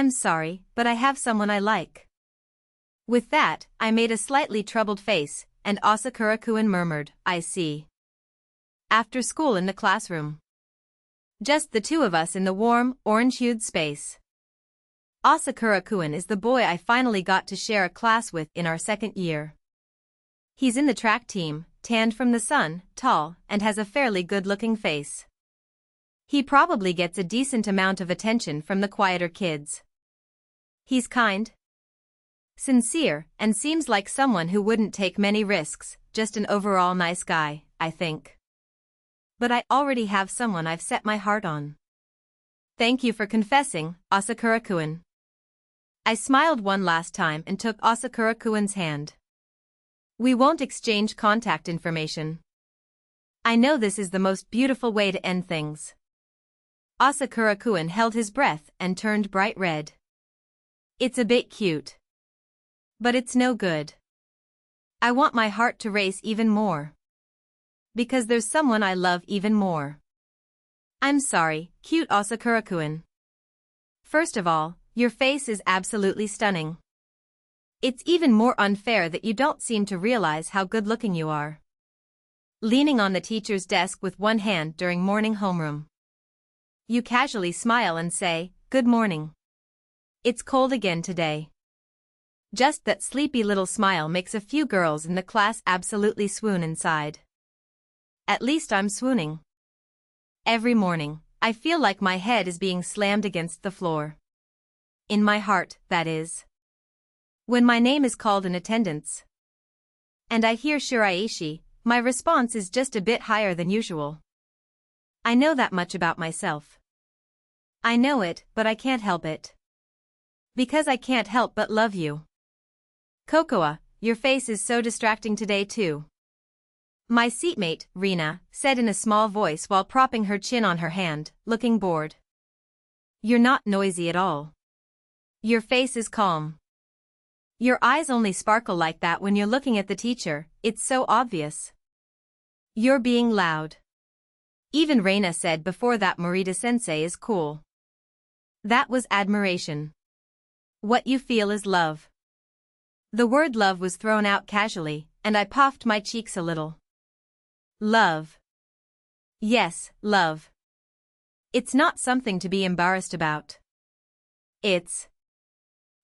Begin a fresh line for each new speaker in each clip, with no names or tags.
I'm sorry, but I have someone I like. With that, I made a slightly troubled face, and Asakura-kun murmured, I see. After school in the classroom. Just the two of us in the warm, orange-hued space. Asakura-kun is the boy I finally got to share a class with in our second year. He's in the track team, tanned from the sun, tall, and has a fairly good-looking face. He probably gets a decent amount of attention from the quieter kids. He's kind, sincere, and seems like someone who wouldn't take many risks, just an overall nice guy, I think. But I already have someone I've set my heart on. Thank you for confessing, Asakura-kun. I smiled one last time and took Asakura-kun's hand. We won't exchange contact information. I know this is the most beautiful way to end things. Asakura-kun held his breath and turned bright red. It's a bit cute. But it's no good. I want my heart to race even more. Because there's someone I love even more. I'm sorry, cute Asakura-kun. First of all, your face is absolutely stunning. It's even more unfair that you don't seem to realize how good-looking you are. Leaning on the teacher's desk with one hand during morning homeroom. You casually smile and say, good morning. It's cold again today. Just that sleepy little smile makes a few girls in the class absolutely swoon inside. At least I'm swooning. Every morning, I feel like my head is being slammed against the floor. In my heart, that is. When my name is called in attendance, and I hear Shiraishi, my response is just a bit higher than usual. I know that much about myself. I know it, but I can't help it. Because I can't help but love you. Kokoa, your face is so distracting today too. My seatmate, Rina, said in a small voice while propping her chin on her hand, looking bored. You're not noisy at all. Your face is calm. Your eyes only sparkle like that when you're looking at the teacher, it's so obvious. You're being loud. Even Reina said before that Morita-sensei is cool. That was admiration. What you feel is love. The word love was thrown out casually, and I puffed my cheeks a little. Love. Yes, love. It's not something to be embarrassed about. It's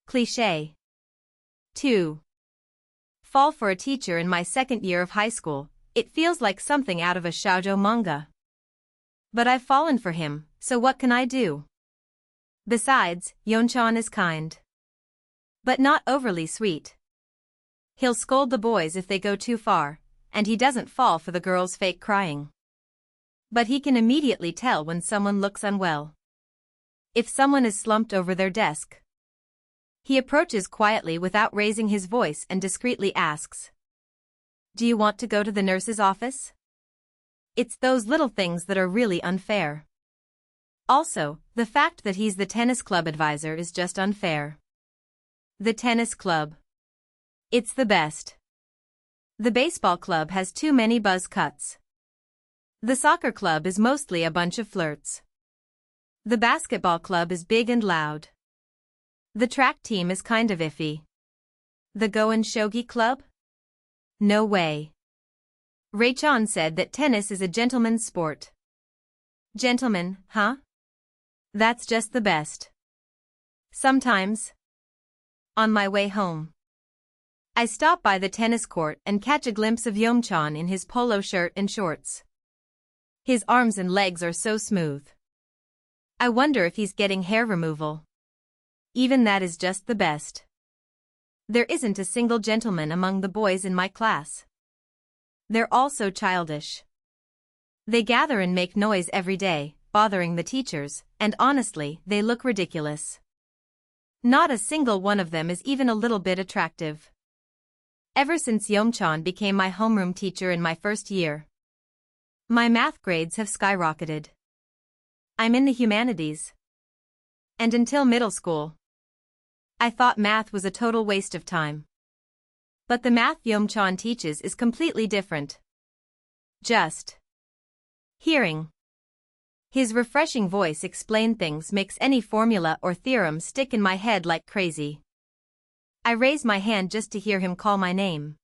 cliché. 2. Fall for a teacher in my second year of high school, it feels like something out of a shoujo manga. But I've fallen for him, so what can I do? Besides, Yonchan is kind. But not overly sweet. He'll scold the boys if they go too far, and he doesn't fall for the girls' fake crying. But he can immediately tell when someone looks unwell. If someone is slumped over their desk, he approaches quietly without raising his voice and discreetly asks, do you want to go to the nurse's office? It's those little things that are really unfair. Also, the fact that he's the tennis club advisor is just unfair. The tennis club. It's the best. The baseball club has too many buzz cuts. The soccer club is mostly a bunch of flirts. The basketball club is big and loud. The track team is kind of iffy. The Go-and Shogi club? No way. Ray-chan said that tennis is a gentleman's sport. Gentleman, huh? That's just the best. Sometimes. On my way home, I stop by the tennis court and catch a glimpse of Yonchan in his polo shirt and shorts. His arms and legs are so smooth. I wonder if he's getting hair removal. Even that is just the best. There isn't a single gentleman among the boys in my class. They're all so childish. They gather and make noise every day, bothering the teachers, and honestly, they look ridiculous. Not a single one of them is even a little bit attractive. Ever since Yonchan became my homeroom teacher in my first year, my math grades have skyrocketed. I'm in the humanities. And until middle school, I thought math was a total waste of time. But the math Yonchan teaches is completely different. Just hearing His refreshing voice explain things makes any formula or theorem stick in my head like crazy. I raise my hand just to hear him call my name.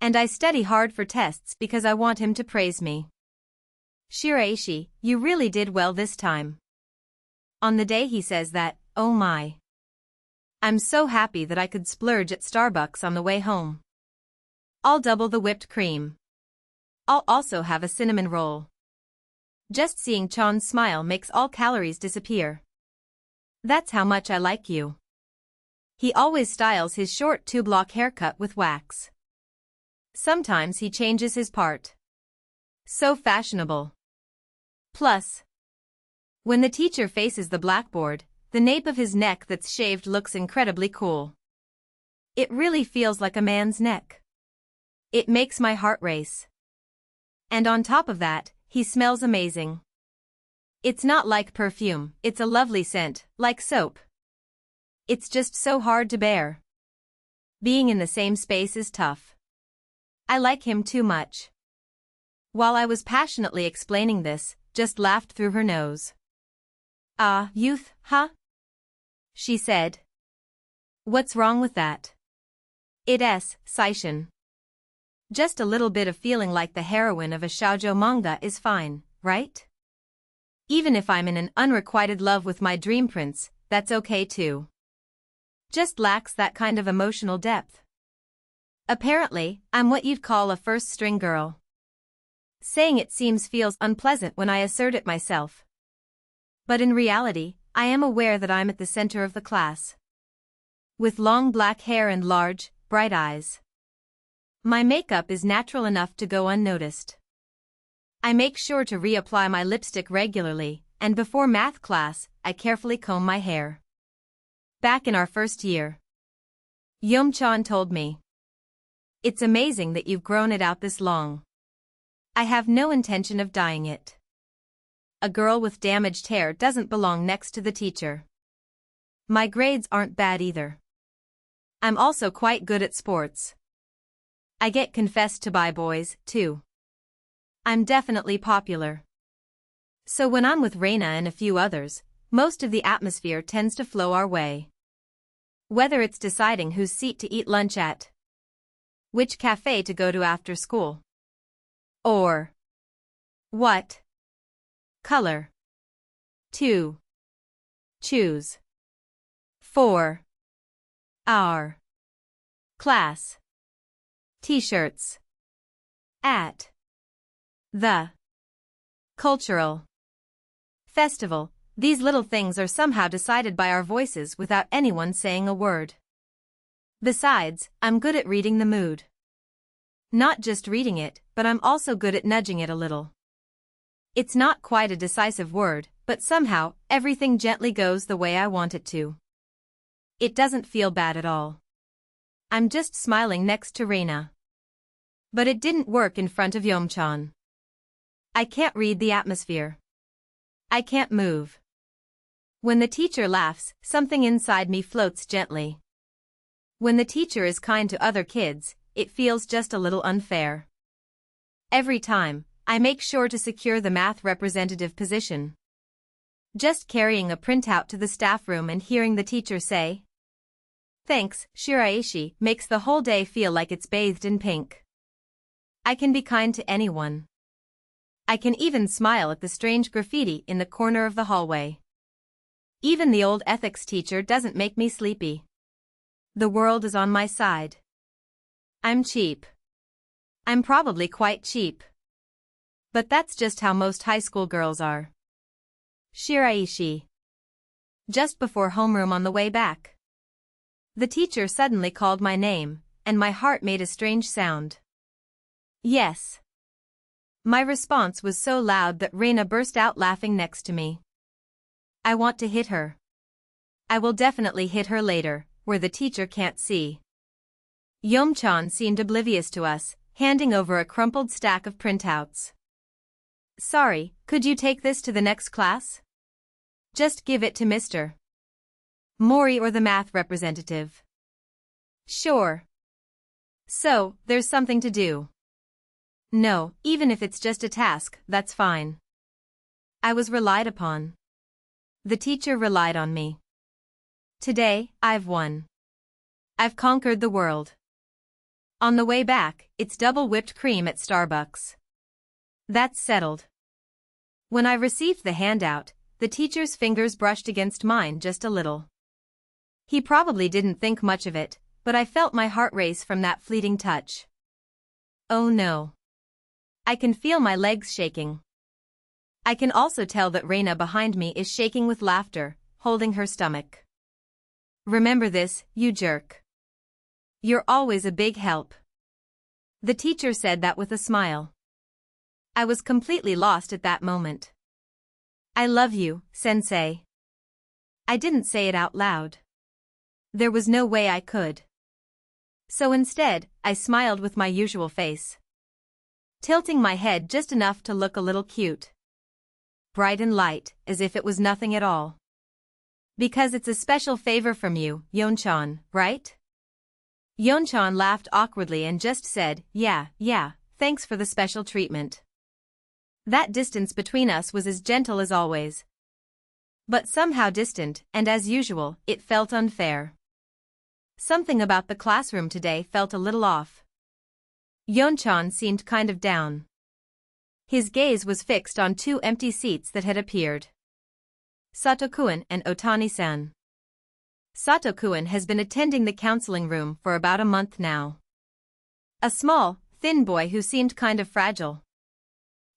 And I study hard for tests because I want him to praise me. Shiraishi, you really did well this time. On the day he says that, oh my. I'm so happy that I could splurge at Starbucks on the way home. I'll double the whipped cream. I'll also have a cinnamon roll. Just seeing Chan's smile makes all calories disappear. That's how much I like you. He always styles his short two-block haircut with wax. Sometimes he changes his part. So fashionable. Plus, when the teacher faces the blackboard, the nape of his neck that's shaved looks incredibly cool. It really feels like a man's neck. It makes my heart race. And on top of that, he smells amazing. It's not like perfume, it's a lovely scent, like soap. It's just so hard to bear. Being in the same space is tough. I like him too much. While I was passionately explaining this, just laughed through her nose. Ah, youth, huh? She said. What's wrong with that? It's Saishin. Just a little bit of feeling like the heroine of a shoujo manga is fine, right? Even if I'm in an unrequited love with my dream prince, that's okay too. Just lacks that kind of emotional depth. Apparently, I'm what you'd call a first-string girl. Saying it feels unpleasant when I assert it myself. But in reality, I am aware that I'm at the center of the class. With long black hair and large, bright eyes. My makeup is natural enough to go unnoticed. I make sure to reapply my lipstick regularly, and before math class, I carefully comb my hair. Back in our first year, Yom-chan told me. It's amazing that you've grown it out this long. I have no intention of dyeing it. A girl with damaged hair doesn't belong next to the teacher. My grades aren't bad either. I'm also quite good at sports. I get confessed to by boys, too. I'm definitely popular. So when I'm with Reina and a few others, most of the atmosphere tends to flow our way. Whether it's deciding whose seat to eat lunch at, which cafe to go to after school, or what color to choose for our class T-shirts at the cultural festival, these little things are somehow decided by our voices without anyone saying a word. Besides, I'm good at reading the mood. Not just reading it, but I'm also good at nudging it a little. It's not quite a decisive word, but somehow, everything gently goes the way I want it to. It doesn't feel bad at all. I'm just smiling next to Reina. But it didn't work in front of Yom-chan. I can't read the atmosphere. I can't move. When the teacher laughs, something inside me floats gently. When the teacher is kind to other kids, it feels just a little unfair. Every time, I make sure to secure the math representative position. Just carrying a printout to the staff room and hearing the teacher say, "Thanks, Shiraishi," makes the whole day feel like it's bathed in pink. I can be kind to anyone. I can even smile at the strange graffiti in the corner of the hallway. Even the old ethics teacher doesn't make me sleepy. The world is on my side. I'm cheap. I'm probably quite cheap. But that's just how most high school girls are. Shiraishi. Just before homeroom on the way back, the teacher suddenly called my name, and my heart made a strange sound. Yes. My response was so loud that Reina burst out laughing next to me. I want to hit her. I will definitely hit her later, where the teacher can't see. Yom-chan seemed oblivious to us, handing over a crumpled stack of printouts. Sorry, could you take this to the next class? Just give it to Mr. Mori or the math representative. Sure. So, there's something to do. No, even if it's just a task, that's fine. I was relied upon. The teacher relied on me. Today, I've won. I've conquered the world. On the way back, it's double whipped cream at Starbucks. That's settled. When I received the handout, the teacher's fingers brushed against mine just a little. He probably didn't think much of it, but I felt my heart race from that fleeting touch. Oh no. I can feel my legs shaking. I can also tell that Reina behind me is shaking with laughter, holding her stomach. Remember this, you jerk. You're always a big help. The teacher said that with a smile. I was completely lost at that moment. I love you, sensei. I didn't say it out loud. There was no way I could. So instead, I smiled with my usual face, tilting my head just enough to look a little cute. Bright and light, as if it was nothing at all. Because it's a special favor from you, Yeonchan, right? Yeonchan laughed awkwardly and just said, yeah, thanks for the special treatment. That distance between us was as gentle as always. But somehow distant, and as usual, it felt unfair. Something about the classroom today felt a little off. Yeonchan seemed kind of down. His gaze was fixed on two empty seats that had appeared. Sato-kun and Otani-san. Sato-kun has been attending the counseling room for about a month now. A small, thin boy who seemed kind of fragile.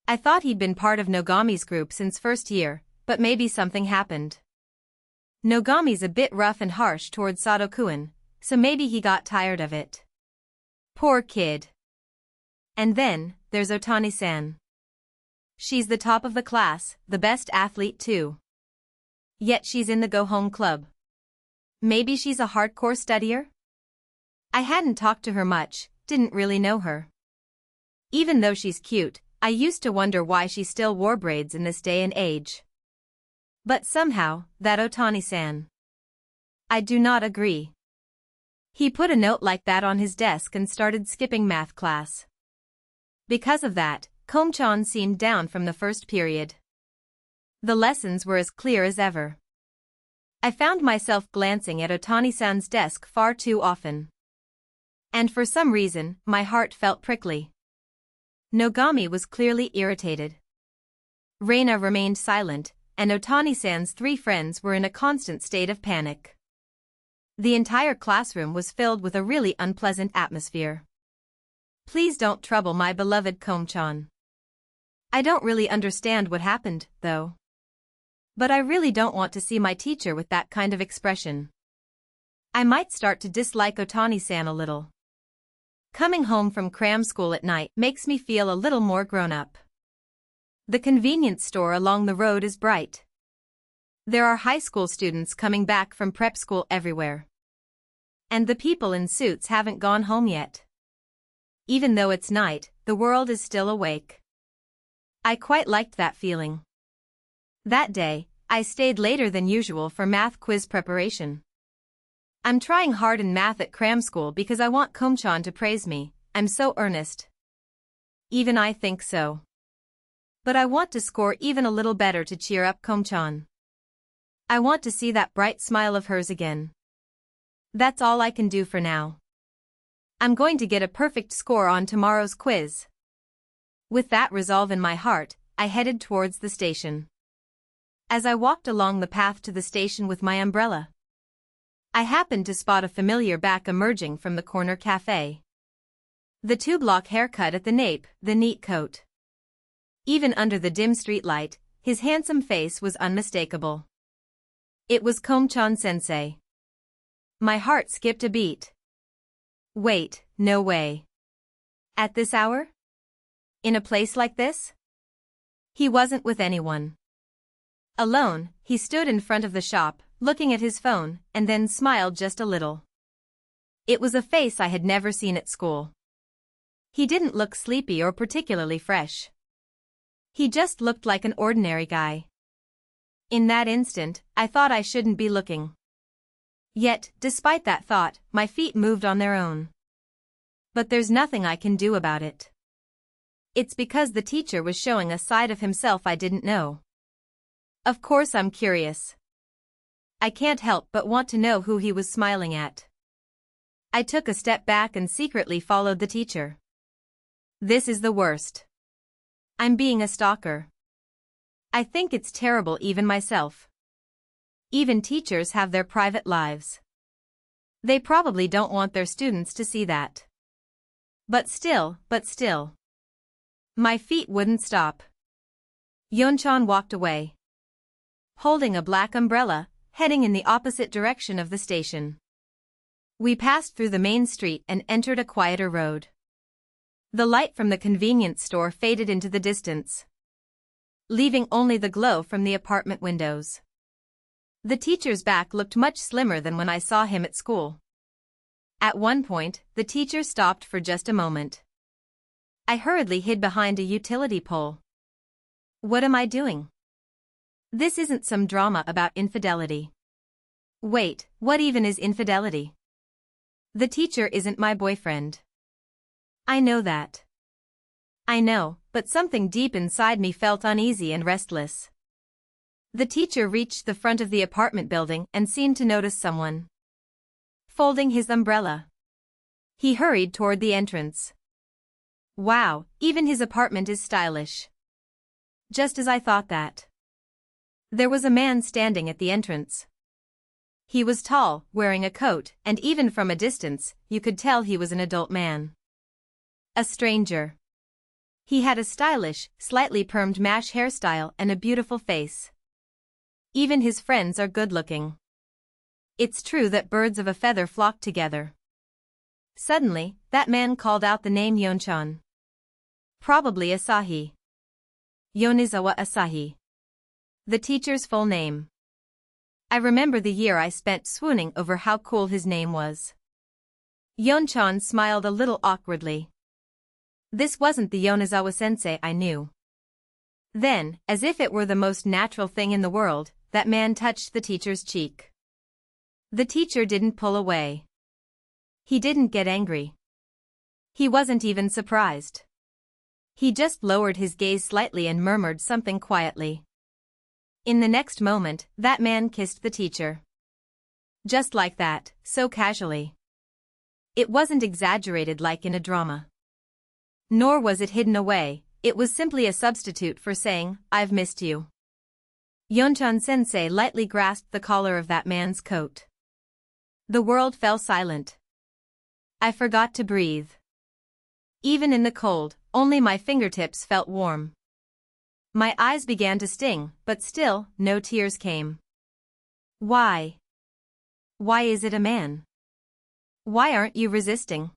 I thought he'd been part of Nogami's group since first year, but maybe something happened. Nogami's a bit rough and harsh towards Sato-kun, so maybe he got tired of it. Poor kid. And then, there's Otani-san. She's the top of the class, the best athlete too. Yet she's in the go-home club. Maybe she's a hardcore studier? I hadn't talked to her much, didn't really know her. Even though she's cute, I used to wonder why she still wore braids in this day and age. But somehow, that Otani-san. I do not agree. He put a note like that on his desk and started skipping math class. Because of that, Komchan seemed down from the first period. The lessons were as clear as ever. I found myself glancing at Otani-san's desk far too often. And for some reason, my heart felt prickly. Nogami was clearly irritated. Reina remained silent, and Otani-san's three friends were in a constant state of panic. The entire classroom was filled with a really unpleasant atmosphere. Please don't trouble my beloved Komchan. I don't really understand what happened, though. But I really don't want to see my teacher with that kind of expression. I might start to dislike Otani-san a little. Coming home from cram school at night makes me feel a little more grown-up. The convenience store along the road is bright. There are high school students coming back from prep school everywhere. And the people in suits haven't gone home yet. Even though it's night, the world is still awake. I quite liked that feeling. That day, I stayed later than usual for math quiz preparation. I'm trying hard in math at cram school because I want Komchan to praise me. I'm so earnest. Even I think so. But I want to score even a little better to cheer up Komchan. I want to see that bright smile of hers again. That's all I can do for now. I'm going to get a perfect score on tomorrow's quiz. With that resolve in my heart, I headed towards the station. As I walked along the path to the station with my umbrella, I happened to spot a familiar back emerging from the corner cafe. The two-block haircut at the nape, the neat coat. Even under the dim streetlight, his handsome face was unmistakable. It was Komchan-sensei. My heart skipped a beat. Wait, no way. At this hour? In a place like this? He wasn't with anyone. Alone, he stood in front of the shop, looking at his phone, and then smiled just a little. It was a face I had never seen at school. He didn't look sleepy or particularly fresh. He just looked like an ordinary guy. In that instant, I thought I shouldn't be looking. Yet, despite that thought, my feet moved on their own. But there's nothing I can do about it. It's because the teacher was showing a side of himself I didn't know. Of course I'm curious. I can't help but want to know who he was smiling at. I took a step back and secretly followed the teacher. This is the worst. I'm being a stalker. I think it's terrible even myself. Even teachers have their private lives. They probably don't want their students to see that. But still. My feet wouldn't stop. Yeonchan walked away, holding a black umbrella, heading in the opposite direction of the station. We passed through the main street and entered a quieter road. The light from the convenience store faded into the distance, leaving only the glow from the apartment windows. The teacher's back looked much slimmer than when I saw him at school. At one point, the teacher stopped for just a moment. I hurriedly hid behind a utility pole. What am I doing? This isn't some drama about infidelity. Wait, what even is infidelity? The teacher isn't my boyfriend. I know that. I know, but something deep inside me felt uneasy and restless. The teacher reached the front of the apartment building and seemed to notice someone. Folding his umbrella, he hurried toward the entrance. Wow, even his apartment is stylish. Just as I thought that. There was a man standing at the entrance. He was tall, wearing a coat, and even from a distance, you could tell he was an adult man. A stranger. He had a stylish, slightly permed mash hairstyle and a beautiful face. Even his friends are good-looking. It's true that birds of a feather flock together. Suddenly, that man called out the name Yeonchan. Probably Asahi. Yonizawa Asahi. The teacher's full name. I remember the year I spent swooning over how cool his name was. Yeonchan smiled a little awkwardly. This wasn't the Yonizawa-sensei I knew. Then, as if it were the most natural thing in the world, that man touched the teacher's cheek. The teacher didn't pull away. He didn't get angry. He wasn't even surprised. He just lowered his gaze slightly and murmured something quietly. In the next moment, that man kissed the teacher. Just like that, so casually. It wasn't exaggerated like in a drama. Nor was it hidden away, it was simply a substitute for saying, I've missed you. Yeonchan-sensei lightly grasped the collar of that man's coat. The world fell silent. I forgot to breathe. Even in the cold, only my fingertips felt warm. My eyes began to sting, but still, no tears came. Why? Why is it a man? Why aren't you resisting?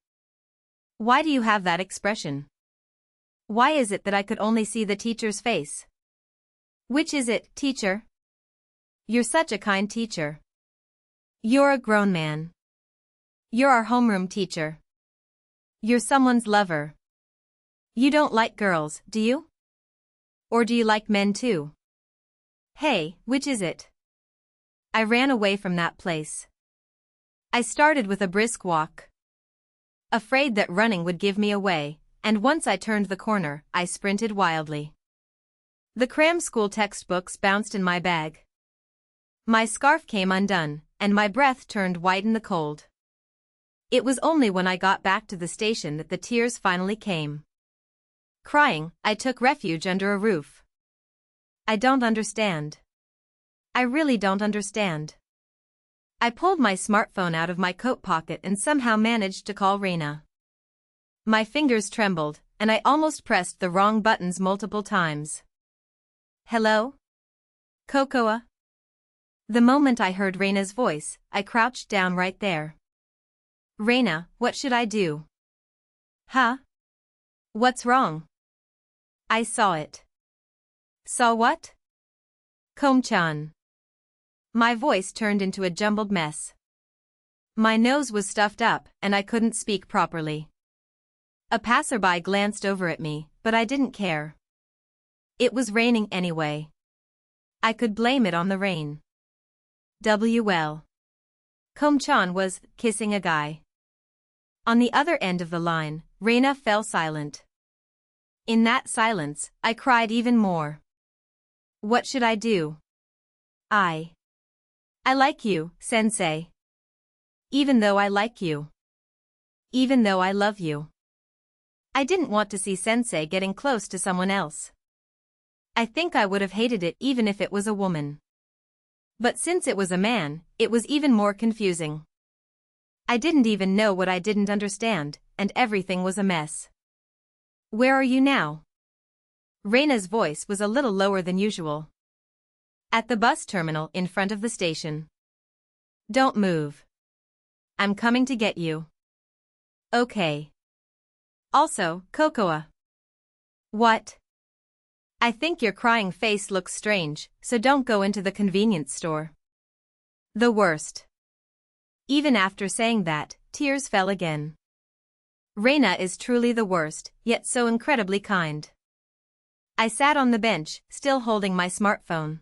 Why do you have that expression? Why is it that I could only see the teacher's face? Which is it, teacher? You're such a kind teacher. You're a grown man. You're our homeroom teacher. You're someone's lover. You don't like girls, do you? Or do you like men too? Hey, which is it? I ran away from that place. I started with a brisk walk, afraid that running would give me away, and once I turned the corner, I sprinted wildly. The cram school textbooks bounced in my bag. My scarf came undone, and my breath turned white in the cold. It was only when I got back to the station that the tears finally came. Crying, I took refuge under a roof. I don't understand. I really don't understand. I pulled my smartphone out of my coat pocket and somehow managed to call Reina. My fingers trembled, and I almost pressed the wrong buttons multiple times. Hello? Cocoa? The moment I heard Reina's voice, I crouched down right there. Reina, what should I do? Huh? What's wrong? I saw it. Saw what? Kom-chan. My voice turned into a jumbled mess. My nose was stuffed up, and I couldn't speak properly. A passerby glanced over at me, but I didn't care. It was raining anyway. I could blame it on the rain. WL. Kom-chan was kissing a guy. On the other end of the line, Reina fell silent. In that silence, I cried even more. What should I do? I like you, sensei. Even though I like you. Even though I love you. I didn't want to see sensei getting close to someone else. I think I would have hated it even if it was a woman. But since it was a man, it was even more confusing. I didn't even know what I didn't understand, and everything was a mess. Where are you now? Reina's voice was a little lower than usual. At the bus terminal in front of the station. Don't move. I'm coming to get you. Okay. Also, Cocoa. What? I think your crying face looks strange, so don't go into the convenience store. The worst. Even after saying that, tears fell again. Reina is truly the worst, yet so incredibly kind. I sat on the bench, still holding my smartphone.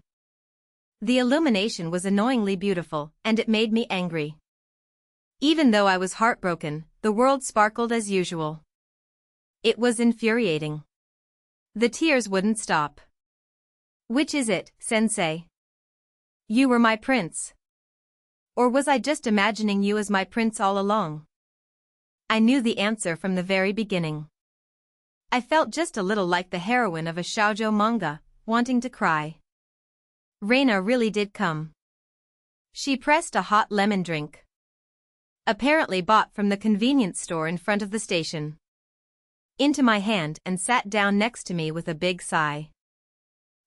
The illumination was annoyingly beautiful, and it made me angry. Even though I was heartbroken, the world sparkled as usual. It was infuriating. The tears wouldn't stop. Which is it, sensei? You were my prince. Or was I just imagining you as my prince all along? I knew the answer from the very beginning. I felt just a little like the heroine of a shoujo manga, wanting to cry. Reina really did come. She pressed a hot lemon drink. Apparently bought from the convenience store in front of the station. Into my hand and sat down next to me with a big sigh.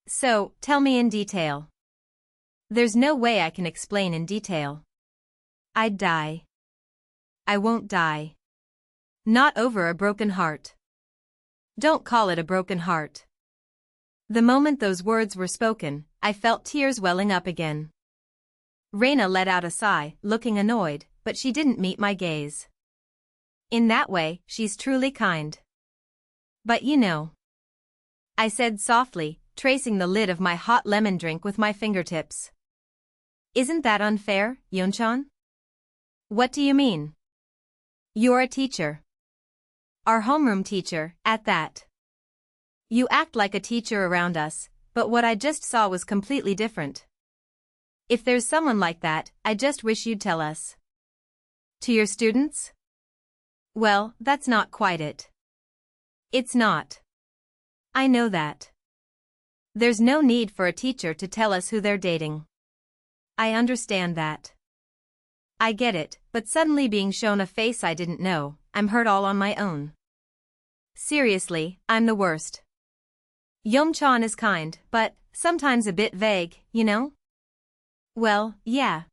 So, tell me in detail. There's no way I can explain in detail. I'd die. I won't die. Not over a broken heart. Don't call it a broken heart. The moment those words were spoken, I felt tears welling up again. Reina let out a sigh, looking annoyed, but she didn't meet my gaze. In that way, she's truly kind. But you know. I said softly, tracing the lid of my hot lemon drink with my fingertips. Isn't that unfair, Yeonchan? What do you mean? You're a teacher. Our homeroom teacher, at that. You act like a teacher around us, but what I just saw was completely different. If there's someone like that, I just wish you'd tell us. To your students? Well, that's not quite it. It's not. I know that. There's no need for a teacher to tell us who they're dating. I understand that. I get it, but suddenly being shown a face I didn't know, I'm hurt all on my own. Seriously, I'm the worst. Yeonchan is kind, but sometimes a bit vague, you know? Well, yeah.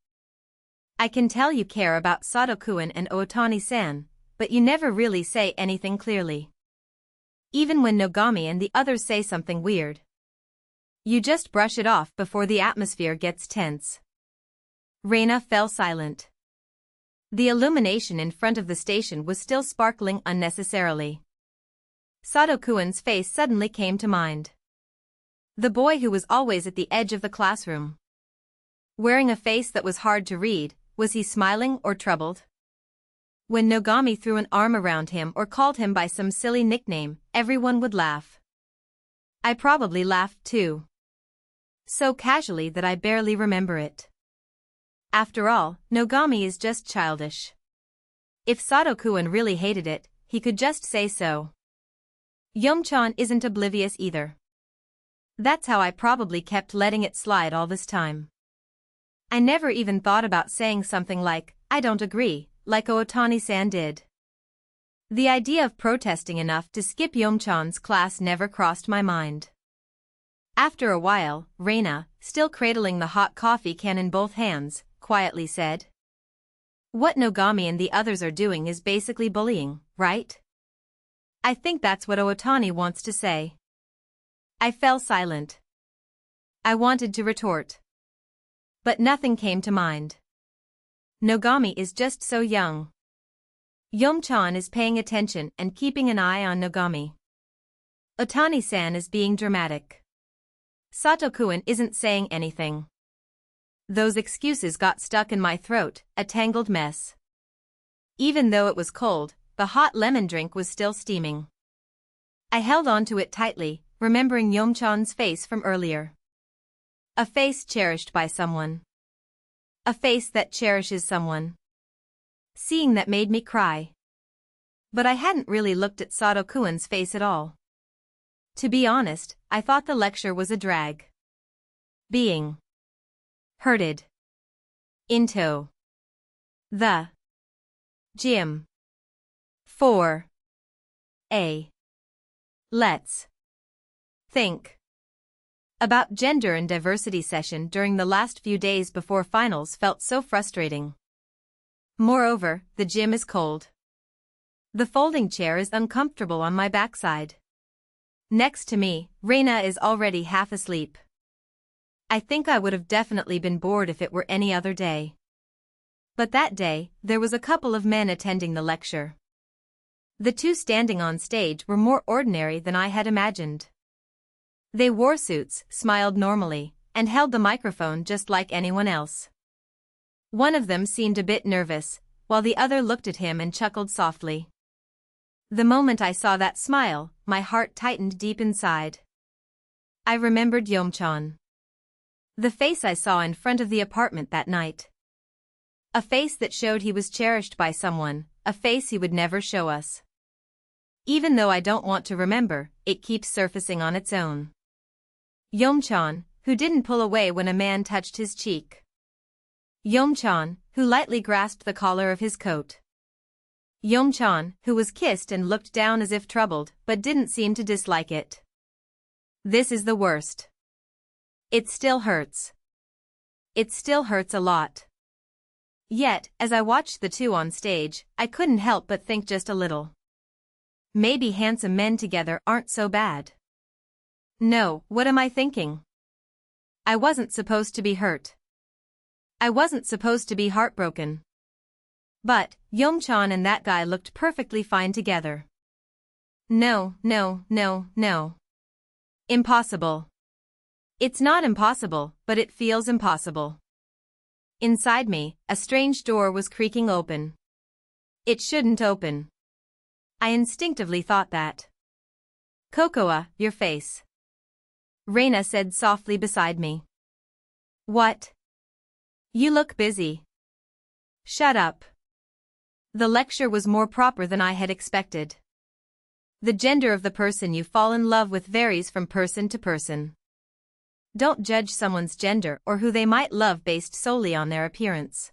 I can tell you care about Sato-kun and Otani-san, but you never really say anything clearly. Even when Nogami and the others say something weird. You just brush it off before the atmosphere gets tense. Reina fell silent. The illumination in front of the station was still sparkling unnecessarily. Sato-kun's face suddenly came to mind. The boy who was always at the edge of the classroom. Wearing a face that was hard to read, was he smiling or troubled? When Nogami threw an arm around him or called him by some silly nickname, everyone would laugh. I probably laughed too. So casually that I barely remember it. After all, Nogami is just childish. If Sato-kun really hated it, he could just say so. Yeonchan isn't oblivious either. That's how I probably kept letting it slide all this time. I never even thought about saying something like, I don't agree, like Otani-san did. The idea of protesting enough to skip Yeonchan's class never crossed my mind. After a while, Reina, still cradling the hot coffee can in both hands, quietly said. What Nogami and the others are doing is basically bullying, right? I think that's what Otani wants to say. I fell silent. I wanted to retort. But nothing came to mind. Nogami is just so young. Yeonchan is paying attention and keeping an eye on Nogami. Otani-san is being dramatic. Sato-kun isn't saying anything. Those excuses got stuck in my throat, a tangled mess. Even though it was cold, the hot lemon drink was still steaming. I held on to it tightly, remembering Yeonchan's face from earlier. A face cherished by someone. A face that cherishes someone. Seeing that made me cry. But I hadn't really looked at Sato-kuen's face at all. To be honest, I thought the lecture was a drag. Being herded into the gym for a let's think about gender and diversity session during the last few days before finals felt so frustrating. Moreover, the gym is cold. The folding chair is uncomfortable on my backside. Next to me, Reina is already half asleep. I think I would have definitely been bored if it were any other day. But that day, there was a couple of men attending the lecture. The two standing on stage were more ordinary than I had imagined. They wore suits, smiled normally, and held the microphone just like anyone else. One of them seemed a bit nervous, while the other looked at him and chuckled softly. The moment I saw that smile, my heart tightened deep inside. I remembered Yeomchan. The face I saw in front of the apartment that night. A face that showed he was cherished by someone, a face he would never show us. Even though I don't want to remember, it keeps surfacing on its own. Yeomchan, who didn't pull away when a man touched his cheek. Yeomchan, who lightly grasped the collar of his coat. Yeomchan, who was kissed and looked down as if troubled, but didn't seem to dislike it. This is the worst. It still hurts. It still hurts a lot. Yet, as I watched the two on stage, I couldn't help but think just a little. Maybe handsome men together aren't so bad. No, what am I thinking? I wasn't supposed to be hurt. I wasn't supposed to be heartbroken. But, Yeomchan and that guy looked perfectly fine together. No, no, no, no. Impossible. It's not impossible, but it feels impossible. Inside me, a strange door was creaking open. It shouldn't open. I instinctively thought that. Cocoa, your face. Reina said softly beside me. What? You look busy. Shut up. The lecture was more proper than I had expected. The gender of the person you fall in love with varies from person to person. Don't judge someone's gender or who they might love based solely on their appearance.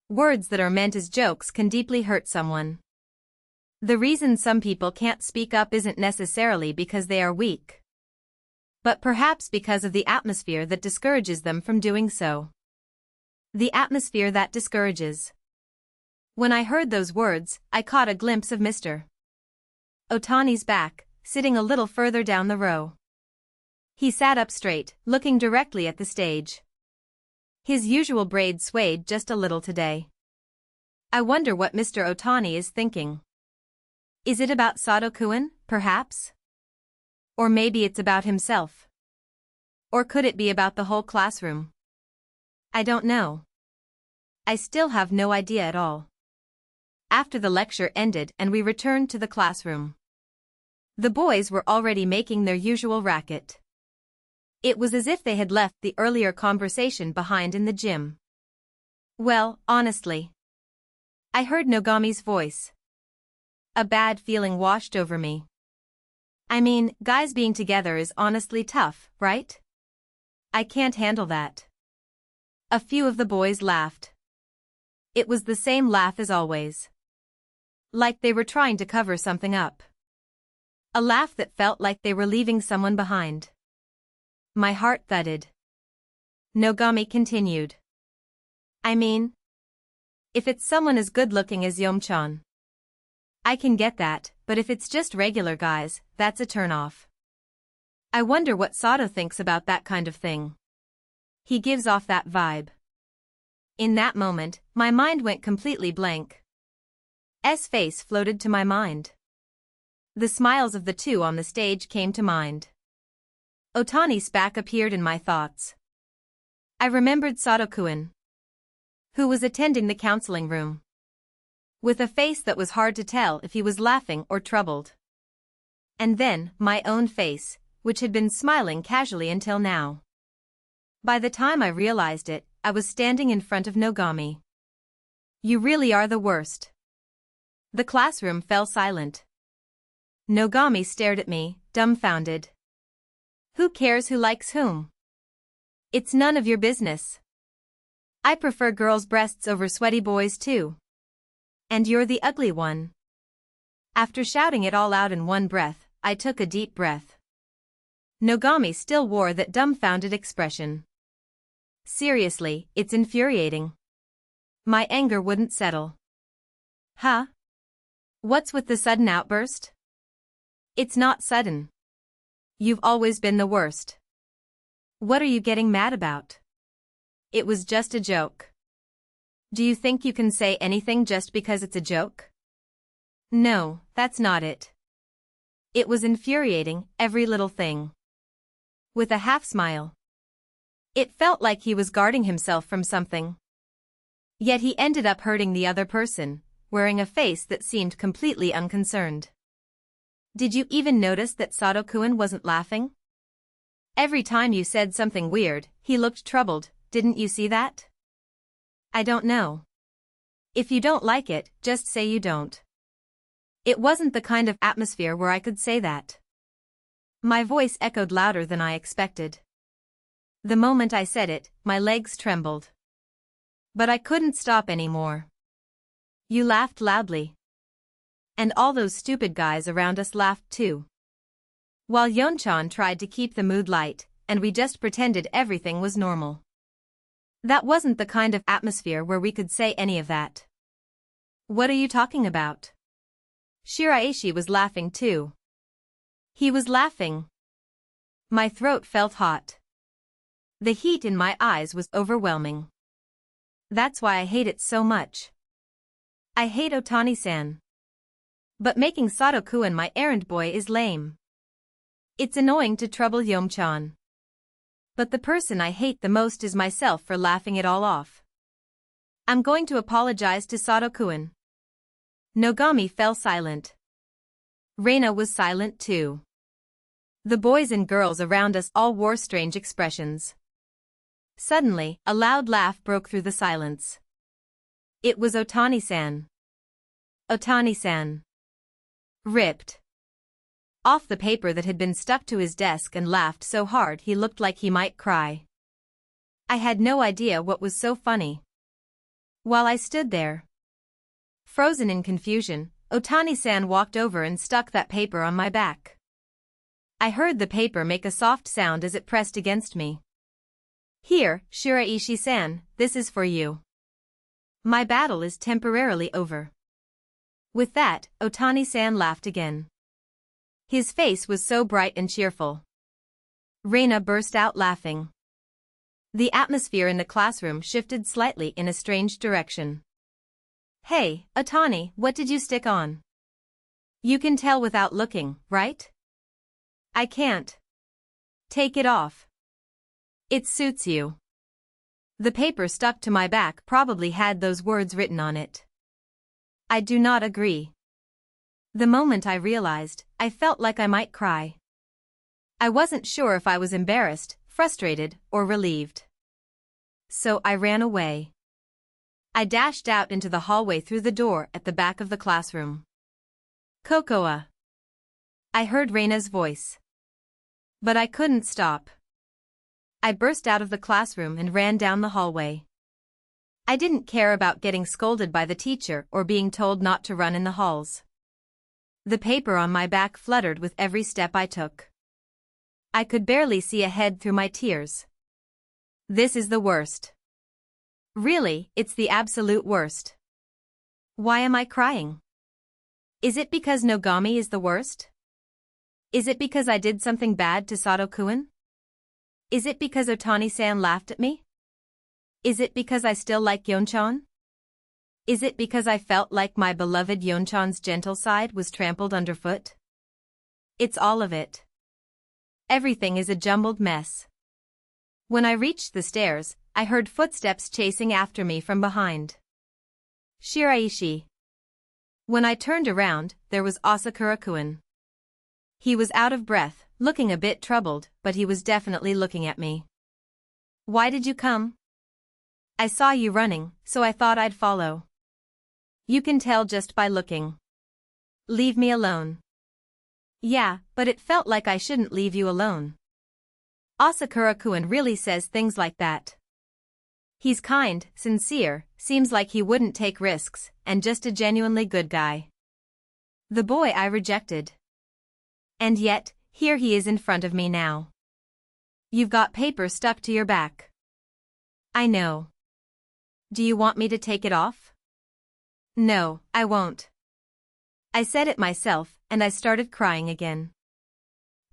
Words that are meant as jokes can deeply hurt someone. The reason some people can't speak up isn't necessarily because they are weak, but perhaps because of the atmosphere that discourages them from doing so. The atmosphere that discourages. When I heard those words, I caught a glimpse of Mr. Otani's back, sitting a little further down the row. He sat up straight, looking directly at the stage. His usual braids swayed just a little today. I wonder what Mr. Otani is thinking. Is it about Sato-kuen, perhaps? Or maybe it's about himself. Or could it be about the whole classroom? I don't know. I still have no idea at all. After the lecture ended and we returned to the classroom, the boys were already making their usual racket. It was as if they had left the earlier conversation behind in the gym. Well, honestly. I heard Nogami's voice. A bad feeling washed over me. I mean, guys being together is honestly tough, right? I can't handle that. A few of the boys laughed. It was the same laugh as always. Like they were trying to cover something up. A laugh that felt like they were leaving someone behind. My heart thudded. Nogami continued. I mean, if it's someone as good-looking as Yeomchan, I can get that, but if it's just regular guys, that's a turn-off. I wonder what Sato thinks about that kind of thing. He gives off that vibe. In that moment, my mind went completely blank. S face floated to my mind. The smiles of the two on the stage came to mind. Otani's back appeared in my thoughts. I remembered Sato-kuen, who was attending the counseling room, with a face that was hard to tell if he was laughing or troubled. And then, my own face, which had been smiling casually until now. By the time I realized it, I was standing in front of Nogami. You really are the worst. The classroom fell silent. Nogami stared at me, dumbfounded. Who cares who likes whom? It's none of your business. I prefer girls' breasts over sweaty boys too. And you're the ugly one. After shouting it all out in one breath, I took a deep breath. Nogami still wore that dumbfounded expression. Seriously, it's infuriating. My anger wouldn't settle. Huh? What's with the sudden outburst? It's not sudden. You've always been the worst. What are you getting mad about? It was just a joke. Do you think you can say anything just because it's a joke? No, that's not it. It was infuriating, every little thing. With a half smile. It felt like he was guarding himself from something. Yet he ended up hurting the other person, wearing a face that seemed completely unconcerned. Did you even notice that Sato-kun wasn't laughing? Every time you said something weird, he looked troubled, didn't you see that? I don't know. If you don't like it, just say you don't. It wasn't the kind of atmosphere where I could say that. My voice echoed louder than I expected. The moment I said it, my legs trembled. But I couldn't stop anymore. You laughed loudly. And all those stupid guys around us laughed too. While Yeonchan tried to keep the mood light, and we just pretended everything was normal. That wasn't the kind of atmosphere where we could say any of that. What are you talking about? Shiraishi was laughing too. He was laughing. My throat felt hot. The heat in my eyes was overwhelming. That's why I hate it so much. I hate Otani-san. But making Sato-kun my errand boy is lame. It's annoying to trouble Yeonchan. But the person I hate the most is myself for laughing it all off. I'm going to apologize to Sato-kun. Nogami fell silent. Reina was silent too. The boys and girls around us all wore strange expressions. Suddenly, a loud laugh broke through the silence. It was Otani-san. Otani-san. Ripped off the paper that had been stuck to his desk and laughed so hard he looked like he might cry. I had no idea what was so funny. While I stood there, frozen in confusion, Otani-san walked over and stuck that paper on my back. I heard the paper make a soft sound as it pressed against me. Here, Shiraishi-san, this is for you. My battle is temporarily over. With that, Otani-san laughed again. His face was so bright and cheerful. Reina burst out laughing. The atmosphere in the classroom shifted slightly in a strange direction. Hey, Otani, what did you stick on? You can tell without looking, right? I can't. Take it off. It suits you. The paper stuck to my back probably had those words written on it. I do not agree. The moment I realized, I felt like I might cry. I wasn't sure if I was embarrassed, frustrated, or relieved. So I ran away. I dashed out into the hallway through the door at the back of the classroom. Cocoa. I heard Reina's voice. But I couldn't stop. I burst out of the classroom and ran down the hallway. I didn't care about getting scolded by the teacher or being told not to run in the halls. The paper on my back fluttered with every step I took. I could barely see ahead through my tears. This is the worst. Really, it's the absolute worst. Why am I crying? Is it because Nogami is the worst? Is it because I did something bad to Sato-kun? Is it because Otani-san laughed at me? Is it because I still like Yeonchan? Is it because I felt like my beloved Yeonchan's gentle side was trampled underfoot? It's all of it. Everything is a jumbled mess. When I reached the stairs, I heard footsteps chasing after me from behind. Shiraishi. When I turned around, there was Asakura-kun. He was out of breath, looking a bit troubled, but he was definitely looking at me. Why did you come? I saw you running, so I thought I'd follow. You can tell just by looking. Leave me alone. Yeah, but it felt like I shouldn't leave you alone. Asakura-kun really says things like that. He's kind, sincere, seems like he wouldn't take risks, and just a genuinely good guy. The boy I rejected. And yet, here he is in front of me now. You've got paper stuck to your back. I know. Do you want me to take it off? No, I won't. I said it myself, and I started crying again.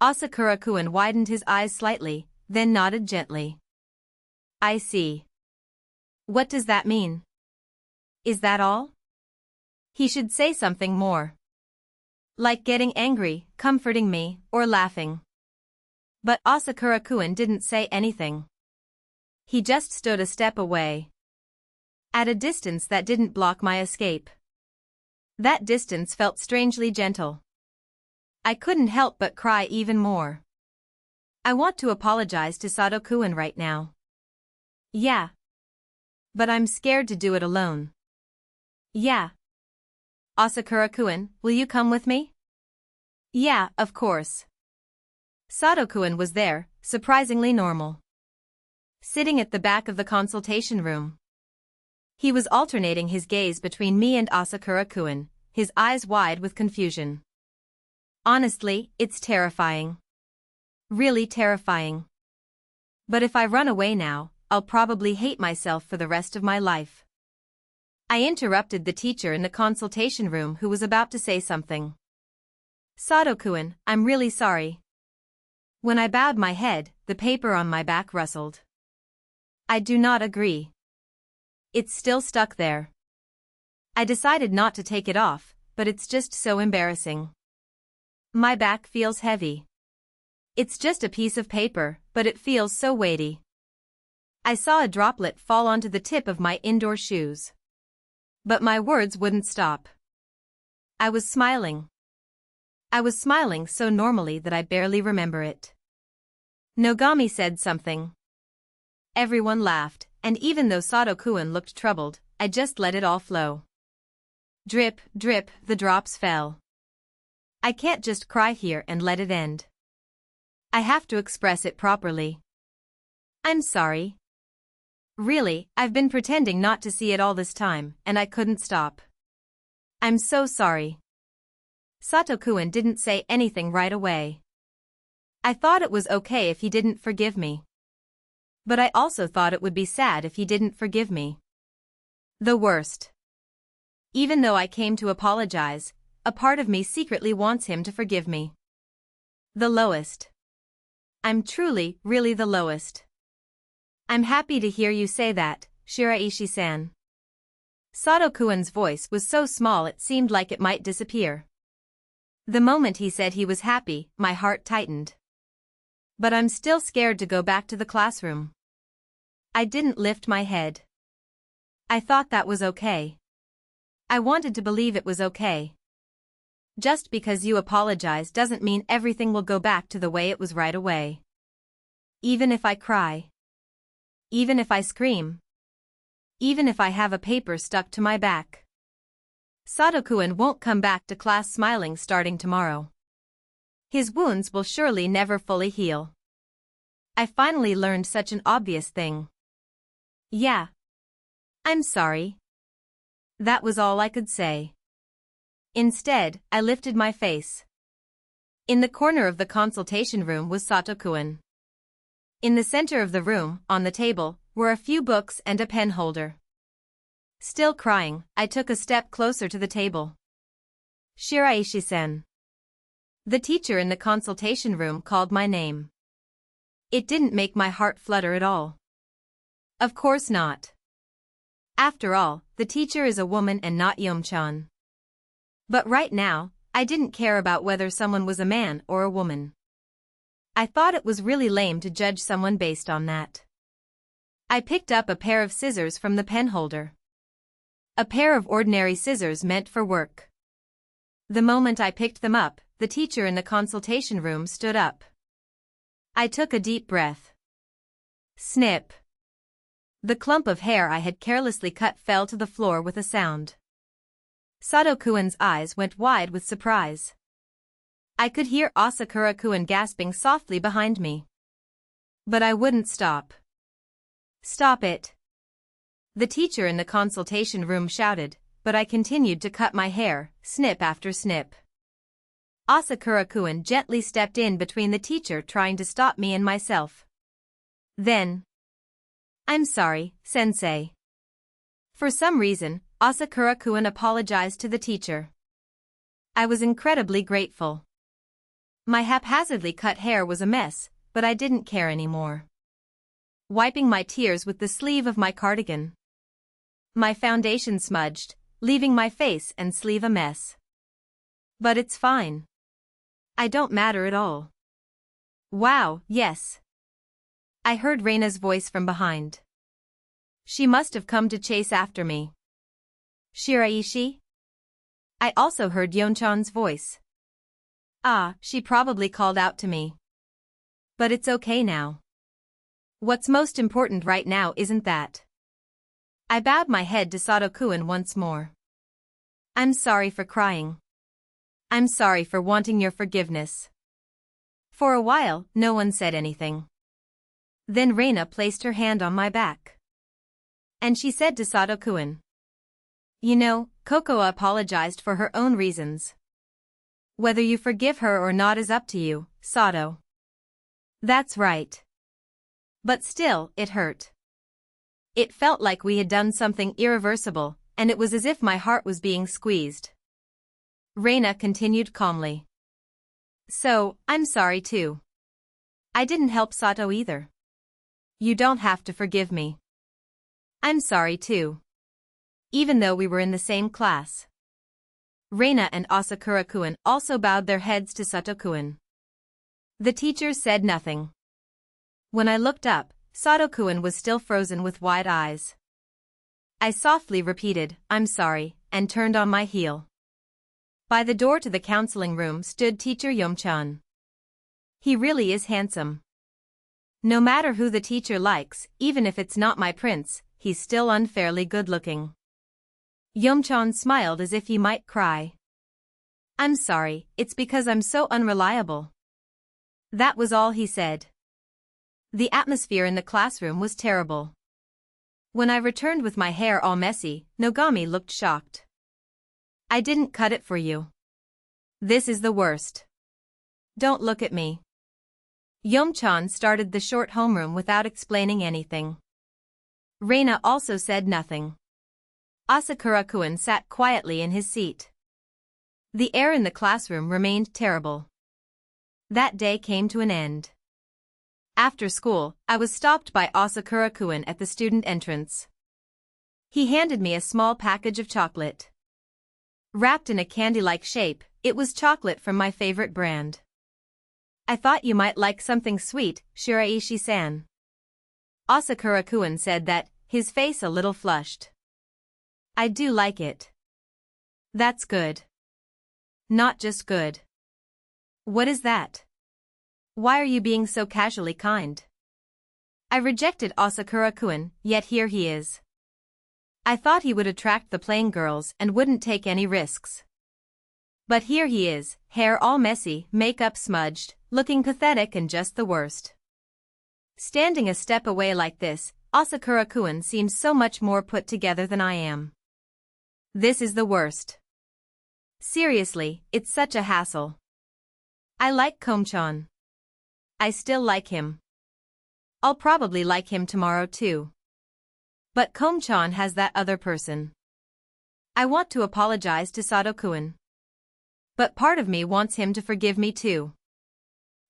Asakura-kun widened his eyes slightly, then nodded gently. I see. What does that mean? Is that all? He should say something more. Like getting angry, comforting me, or laughing. But Asakura-kun didn't say anything. He just stood a step away. At a distance that didn't block my escape. That distance felt strangely gentle. I couldn't help but cry even more. I want to apologize to Sato-kun right now. Yeah. But I'm scared to do it alone. Yeah. Asakura-kun, will you come with me? Yeah, of course. Sato-kun was there, surprisingly normal. Sitting at the back of the consultation room. He was alternating his gaze between me and Asakura-kun, his eyes wide with confusion. Honestly, it's terrifying. Really terrifying. But if I run away now, I'll probably hate myself for the rest of my life. I interrupted the teacher in the consultation room who was about to say something. Sato-kun, I'm really sorry. When I bowed my head, the paper on my back rustled. I do not agree. It's still stuck there. I decided not to take it off, but it's just so embarrassing. My back feels heavy. It's just a piece of paper, but it feels so weighty. I saw a droplet fall onto the tip of my indoor shoes. But my words wouldn't stop. I was smiling. I was smiling so normally that I barely remember it. Nogami said something. Everyone laughed, and even though Sato-kun looked troubled, I just let it all flow. Drip, drip, the drops fell. I can't just cry here and let it end. I have to express it properly. I'm sorry. Really, I've been pretending not to see it all this time, and I couldn't stop. I'm so sorry. Sato-kun didn't say anything right away. I thought it was okay if he didn't forgive me. But I also thought it would be sad if he didn't forgive me. The worst. Even though I came to apologize, a part of me secretly wants him to forgive me. The lowest. I'm truly, really the lowest. I'm happy to hear you say that, Shiraishi-san. Sato-kun's voice was so small it seemed like it might disappear. The moment he said he was happy, my heart tightened. But I'm still scared to go back to the classroom. I didn't lift my head. I thought that was okay. I wanted to believe it was okay. Just because you apologize doesn't mean everything will go back to the way it was right away. Even if I cry. Even if I scream. Even if I have a paper stuck to my back. Sato-kun won't come back to class smiling starting tomorrow. His wounds will surely never fully heal. I finally learned such an obvious thing. Yeah. I'm sorry. That was all I could say. Instead, I lifted my face. In the corner of the consultation room was Sato-kun. In the center of the room, on the table, were a few books and a pen holder. Still crying, I took a step closer to the table. Shiraishi-san. The teacher in the consultation room called my name. It didn't make my heart flutter at all. Of course not. After all, the teacher is a woman and not Yom-chan. But right now, I didn't care about whether someone was a man or a woman. I thought it was really lame to judge someone based on that. I picked up a pair of scissors from the pen holder. A pair of ordinary scissors meant for work. The moment I picked them up, the teacher in the consultation room stood up. I took a deep breath. Snip. The clump of hair I had carelessly cut fell to the floor with a sound. Sato-kuen's eyes went wide with surprise. I could hear Asakura-kun gasping softly behind me. But I wouldn't stop. Stop it! The teacher in the consultation room shouted, but I continued to cut my hair, snip after snip. Asakura-kun gently stepped in between the teacher trying to stop me and myself. Then, "I'm sorry, sensei." For some reason, Asakura-kun apologized to the teacher. I was incredibly grateful. My haphazardly cut hair was a mess, but I didn't care anymore. Wiping my tears with the sleeve of my cardigan. My foundation smudged, leaving my face and sleeve a mess. But it's fine. I don't matter at all. Wow, yes. I heard Reina's voice from behind. She must have come to chase after me. Shiraishi? I also heard Yonchan's voice. Ah, she probably called out to me. But it's okay now. What's most important right now isn't that. I bowed my head to Sato-kun once more. I'm sorry for crying. I'm sorry for wanting your forgiveness. For a while, no one said anything. Then Reina placed her hand on my back. And she said to Sato-kun, "You know, Kokoa apologized for her own reasons. Whether you forgive her or not is up to you, Sato." That's right. But still, it hurt. It felt like we had done something irreversible, and it was as if my heart was being squeezed. Reina continued calmly. So, I'm sorry too. I didn't help Sato either. You don't have to forgive me. I'm sorry too. Even though we were in the same class. Reina and Asakura-kun also bowed their heads to Sato-kun. The teacher said nothing. When I looked up, Sato-kun was still frozen with wide eyes. I softly repeated, "I'm sorry," and turned on my heel. By the door to the counseling room stood teacher Yomchan. He really is handsome. No matter who the teacher likes, even if it's not my prince, he's still unfairly good-looking. Yomchan smiled as if he might cry. "I'm sorry, it's because I'm so unreliable." That was all he said. The atmosphere in the classroom was terrible. When I returned with my hair all messy, Nogami looked shocked. "I didn't cut it for you. This is the worst. Don't look at me." Yomchan started the short homeroom without explaining anything. Reina also said nothing. Asakura-kun sat quietly in his seat. The air in the classroom remained terrible. That day came to an end. After school, I was stopped by Asakura-kun at the student entrance. He handed me a small package of chocolate. Wrapped in a candy-like shape, it was chocolate from my favorite brand. "I thought you might like something sweet, Shiraishi-san." Asakura-kun said that, his face a little flushed. "I do like it." "That's good." "Not just good." "What is that? Why are you being so casually kind?" I rejected Asakura-kun, yet here he is. I thought he would attract the plain girls and wouldn't take any risks. But here he is, hair all messy, makeup smudged, looking pathetic and just the worst. Standing a step away like this, Asakura-kun seems so much more put together than I am. This is the worst. Seriously, it's such a hassle. I like Komchan. I still like him. I'll probably like him tomorrow too. But Komchan has that other person. I want to apologize to Sato-kun. But part of me wants him to forgive me too.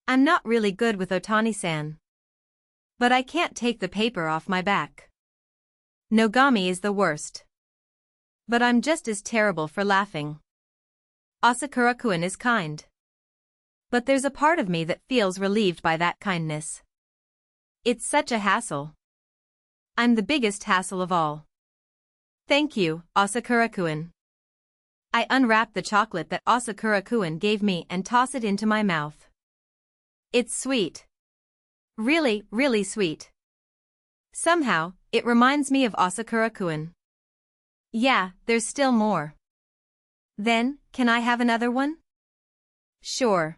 I'm not really good with Otani-san. But I can't take the paper off my back. Nogami is the worst. But I'm just as terrible for laughing. Asakura-kun is kind. But there's a part of me that feels relieved by that kindness. It's such a hassle. I'm the biggest hassle of all. Thank you, Asakura-kun. I unwrap the chocolate that Asakura-kun gave me and toss it into my mouth. It's sweet. Really, really sweet. Somehow, it reminds me of Asakura-kun. Yeah, there's still more. Then, can I have another one? Sure.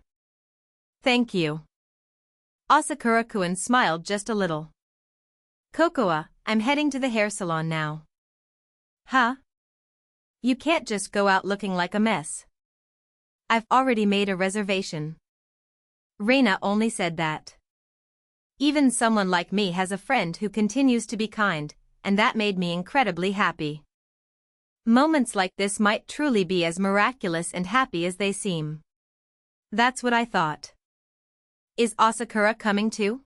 Thank you. Asakura-kun smiled just a little. Kokoa, I'm heading to the hair salon now. Huh? You can't just go out looking like a mess. I've already made a reservation. Reina only said that. Even someone like me has a friend who continues to be kind, and that made me incredibly happy. Moments like this might truly be as miraculous and happy as they seem. That's what I thought. Is Asakura coming too?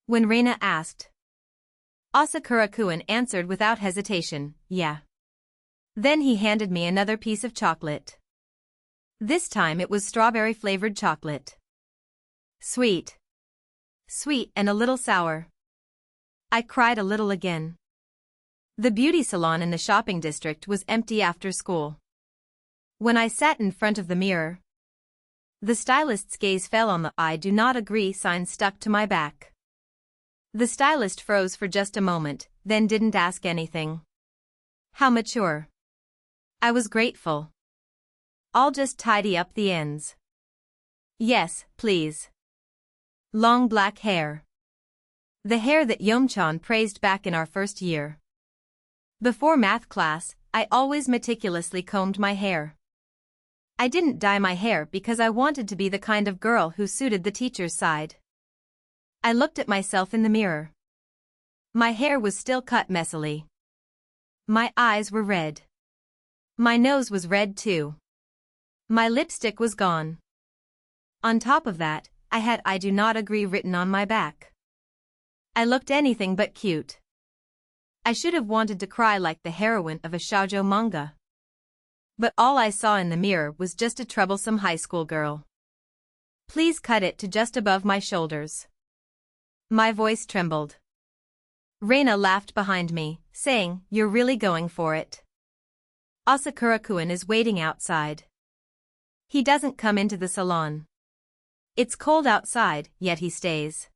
When Reina asked. Asakura-kun answered without hesitation, yeah. Then he handed me another piece of chocolate. This time it was strawberry-flavored chocolate. Sweet. Sweet and a little sour. I cried a little again. The beauty salon in the shopping district was empty after school. When I sat in front of the mirror, the stylist's gaze fell on the "I do not agree" sign stuck to my back. The stylist froze for just a moment, then didn't ask anything. How mature. I was grateful. I'll just tidy up the ends. Yes, please. Long black hair. The hair that Yeomchan praised back in our first year. Before math class, I always meticulously combed my hair. I didn't dye my hair because I wanted to be the kind of girl who suited the teacher's side. I looked at myself in the mirror. My hair was still cut messily. My eyes were red. My nose was red too. My lipstick was gone. On top of that, I had "I do not agree" written on my back. I looked anything but cute. I should have wanted to cry like the heroine of a shoujo manga. But all I saw in the mirror was just a troublesome high school girl. Please cut it to just above my shoulders. My voice trembled. Reina laughed behind me, saying, "You're really going for it." Asakura-kun is waiting outside. He doesn't come into the salon. It's cold outside, yet he stays.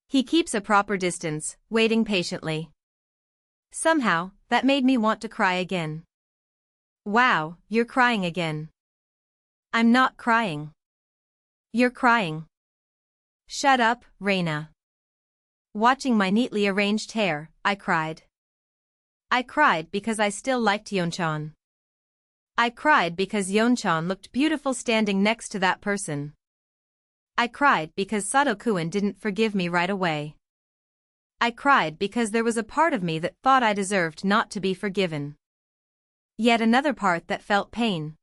He keeps a proper distance, waiting patiently. Somehow, that made me want to cry again. Wow, you're crying again. I'm not crying. You're crying. Shut up, Reina. Watching my neatly arranged hair, I cried. I cried because I still liked Yeonchan. I cried because Yeonchan looked beautiful standing next to that person. I cried because Sato-kun didn't forgive me right away. I cried because there was a part of me that thought I deserved not to be forgiven. Yet another part that felt pain.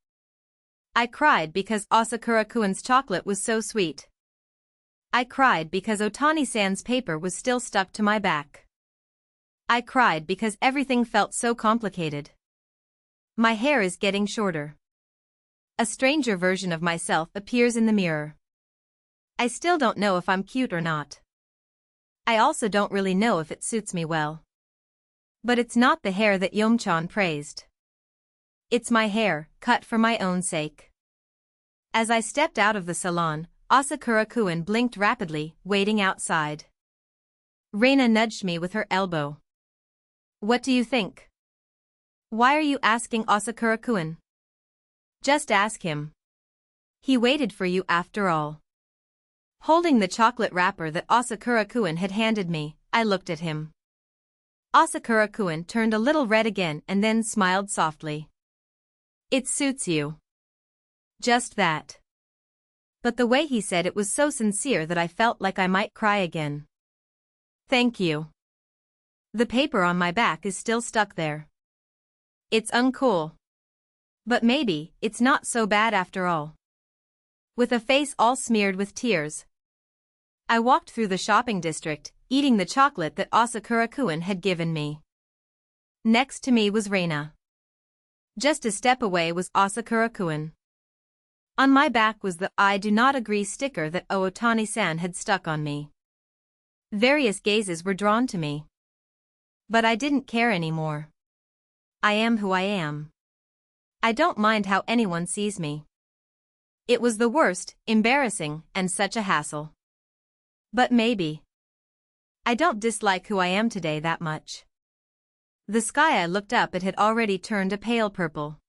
I cried because Asakura-kun's chocolate was so sweet. I cried because Otani-san's paper was still stuck to my back. I cried because everything felt so complicated. My hair is getting shorter. A stranger version of myself appears in the mirror. I still don't know if I'm cute or not. I also don't really know if it suits me well. But it's not the hair that Yeomchan praised. It's my hair, cut for my own sake. As I stepped out of the salon, Asakura-kun blinked rapidly, waiting outside. Reina nudged me with her elbow. What do you think? Why are you asking Asakura-kun? Just ask him. He waited for you after all. Holding the chocolate wrapper that Asakura-kun had handed me, I looked at him. Asakura-kun turned a little red again and then smiled softly. It suits you. Just that. But the way he said it was so sincere that I felt like I might cry again. Thank you. The paper on my back is still stuck there. It's uncool. But maybe it's not so bad after all. With a face all smeared with tears, I walked through the shopping district, eating the chocolate that Asakura-kun had given me. Next to me was Reina. Just a step away was Asakura-kun. On my back was the "I do not agree" sticker that Otani-san had stuck on me. Various gazes were drawn to me. But I didn't care anymore. I am who I am. I don't mind how anyone sees me. It was the worst, embarrassing, and such a hassle. But maybe I don't dislike who I am today that much. The sky I looked up at had already turned a pale purple.